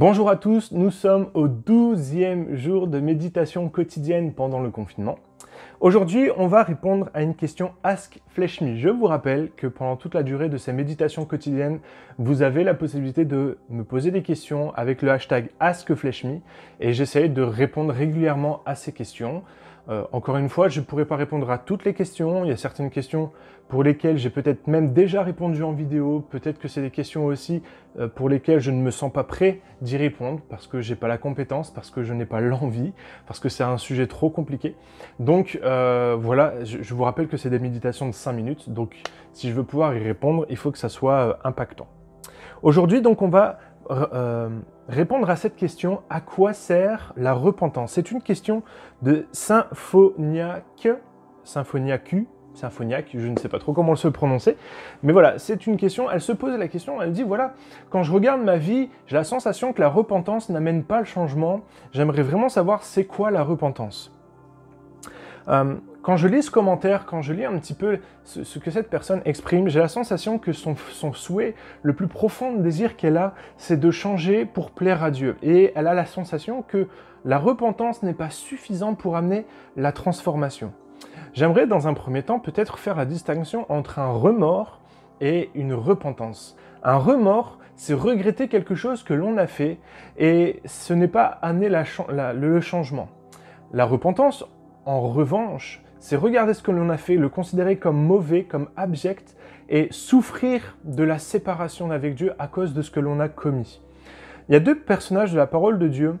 Bonjour à tous, nous sommes au 12e jour de méditation quotidienne pendant le confinement. Aujourd'hui, on va répondre à une question Ask Fleshme. Je vous rappelle que pendant toute la durée de ces méditations quotidiennes, vous avez la possibilité de me poser des questions avec le hashtag AskFleshme et j'essaie de répondre régulièrement à ces questions. Encore une fois, je ne pourrai pas répondre à toutes les questions. Il y a certaines questions pour lesquelles j'ai peut-être même déjà répondu en vidéo. Peut-être que c'est des questions aussi pour lesquelles je ne me sens pas prêt d'y répondre parce que j'ai pas la compétence, parce que je n'ai pas l'envie, parce que c'est un sujet trop compliqué. Donc voilà, je vous rappelle que c'est des méditations de 5 minutes. Donc si je veux pouvoir y répondre, il faut que ça soit impactant. Aujourd'hui, donc, on va répondre à cette question, à quoi sert la repentance? C'est une question de Symphoniac, je ne sais pas trop comment se prononcer, mais voilà, c'est une question, elle se pose la question, elle dit, voilà, quand je regarde ma vie, j'ai la sensation que la repentance n'amène pas le changement, j'aimerais vraiment savoir c'est quoi la repentance. Quand je lis ce commentaire, quand je lis un petit peu ce que cette personne exprime, j'ai la sensation que son souhait, le plus profond désir qu'elle a, c'est de changer pour plaire à Dieu. Et elle a la sensation que la repentance n'est pas suffisante pour amener la transformation. J'aimerais dans un premier temps peut-être faire la distinction entre un remords et une repentance. Un remords, c'est regretter quelque chose que l'on a fait et ce n'est pas amener le changement. La repentance, en revanche, c'est regarder ce que l'on a fait, le considérer comme mauvais, comme abject, et souffrir de la séparation avec Dieu à cause de ce que l'on a commis. Il y a deux personnages de la parole de Dieu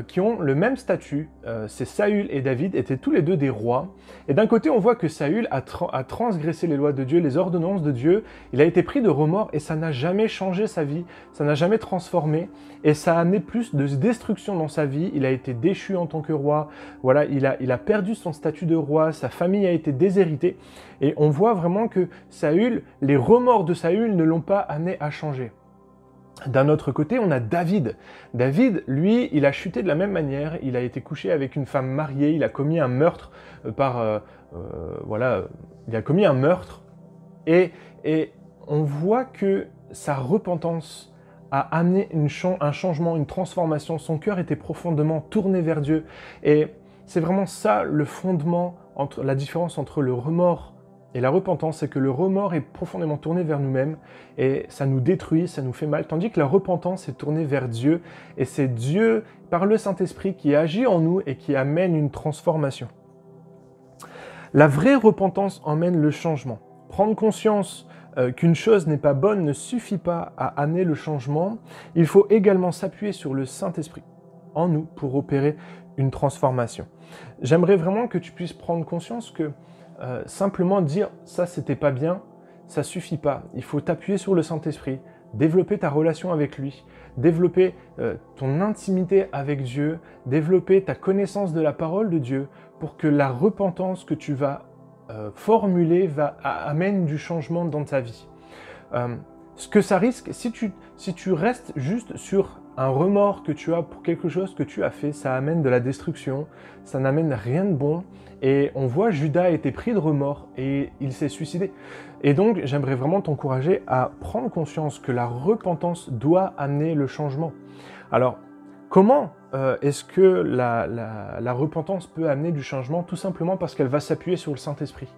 qui ont le même statut, c'est Saül et David, étaient tous les deux des rois. Et d'un côté, on voit que Saül a transgressé les lois de Dieu, les ordonnances de Dieu, il a été pris de remords et ça n'a jamais changé sa vie, ça n'a jamais transformé, et ça a amené plus de destruction dans sa vie, il a été déchu en tant que roi, voilà, il a perdu son statut de roi, sa famille a été déshéritée, et on voit vraiment que Saül, les remords de Saül ne l'ont pas amené à changer. D'un autre côté, on a David. David, lui, il a chuté de la même manière. Il a été couché avec une femme mariée. Il a commis un meurtre il a commis un meurtre. Et on voit que sa repentance a amené un changement, une transformation. Son cœur était profondément tourné vers Dieu. Et c'est vraiment ça le fondement, la différence entre le remords et la repentance, c'est que le remords est profondément tourné vers nous-mêmes et ça nous détruit, ça nous fait mal, tandis que la repentance est tournée vers Dieu et c'est Dieu, par le Saint-Esprit, qui agit en nous et qui amène une transformation. La vraie repentance emmène le changement. Prendre conscience qu'une chose n'est pas bonne ne suffit pas à amener le changement. Il faut également s'appuyer sur le Saint-Esprit en nous pour opérer une transformation. J'aimerais vraiment que tu puisses prendre conscience que simplement dire « ça, c'était pas bien », ça suffit pas. Il faut t'appuyer sur le Saint-Esprit, développer ta relation avec lui, développer ton intimité avec Dieu, développer ta connaissance de la parole de Dieu pour que la repentance que tu vas formuler amène du changement dans ta vie. Ce que ça risque, si tu restes juste sur un remords que tu as pour quelque chose que tu as fait, ça amène de la destruction, ça n'amène rien de bon. Et on voit Judas a été pris de remords et il s'est suicidé. Et donc, j'aimerais vraiment t'encourager à prendre conscience que la repentance doit amener le changement. Alors, comment est-ce que la repentance peut amener du changement? Tout simplement parce qu'elle va s'appuyer sur le Saint-Esprit.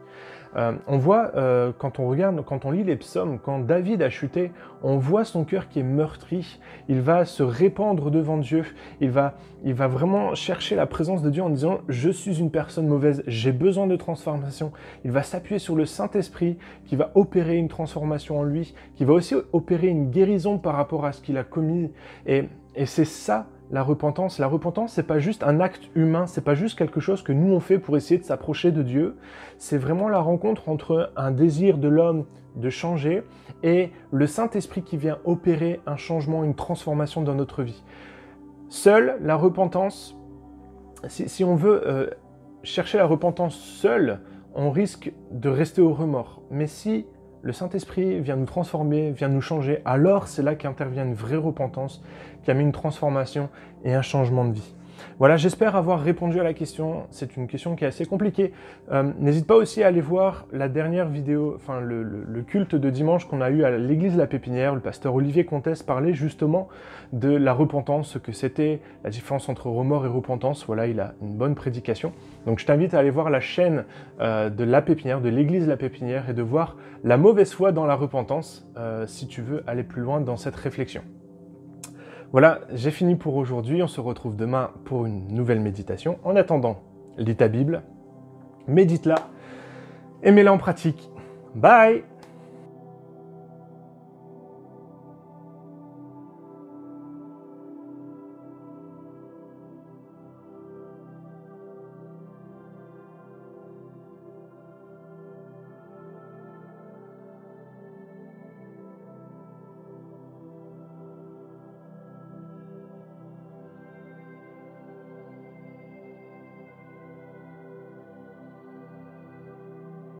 On voit, quand on lit les psaumes, quand David a chuté, on voit son cœur qui est meurtri, il va se répandre devant Dieu, il va vraiment chercher la présence de Dieu en disant « je suis une personne mauvaise, j'ai besoin de transformation ». Il va s'appuyer sur le Saint-Esprit qui va opérer une transformation en lui, qui va aussi opérer une guérison par rapport à ce qu'il a commis. Et c'est ça, la repentance. La repentance, c'est pas juste un acte humain, c'est pas juste quelque chose que nous on fait pour essayer de s'approcher de Dieu. C'est vraiment la rencontre entre un désir de l'homme de changer et le Saint-Esprit qui vient opérer un changement, une transformation dans notre vie. Seule la repentance, si on veut chercher la repentance seule, on risque de rester au remords. Mais si le Saint-Esprit vient nous transformer, vient nous changer, alors c'est là qu'intervient une vraie repentance, qui amène une transformation et un changement de vie. Voilà, j'espère avoir répondu à la question. C'est une question qui est assez compliquée. N'hésite pas aussi à aller voir la dernière vidéo, enfin le culte de dimanche qu'on a eu à l'église La Pépinière. Le pasteur Olivier Comtesse parlait justement de la repentance, ce que c'était, la différence entre remords et repentance. Voilà, il a une bonne prédication. Donc je t'invite à aller voir la chaîne de La Pépinière, de l'église La Pépinière, et de voir la mauvaise foi dans la repentance, si tu veux aller plus loin dans cette réflexion. Voilà, j'ai fini pour aujourd'hui. On se retrouve demain pour une nouvelle méditation. En attendant, lis ta Bible, médite-la et mets-la en pratique. Bye!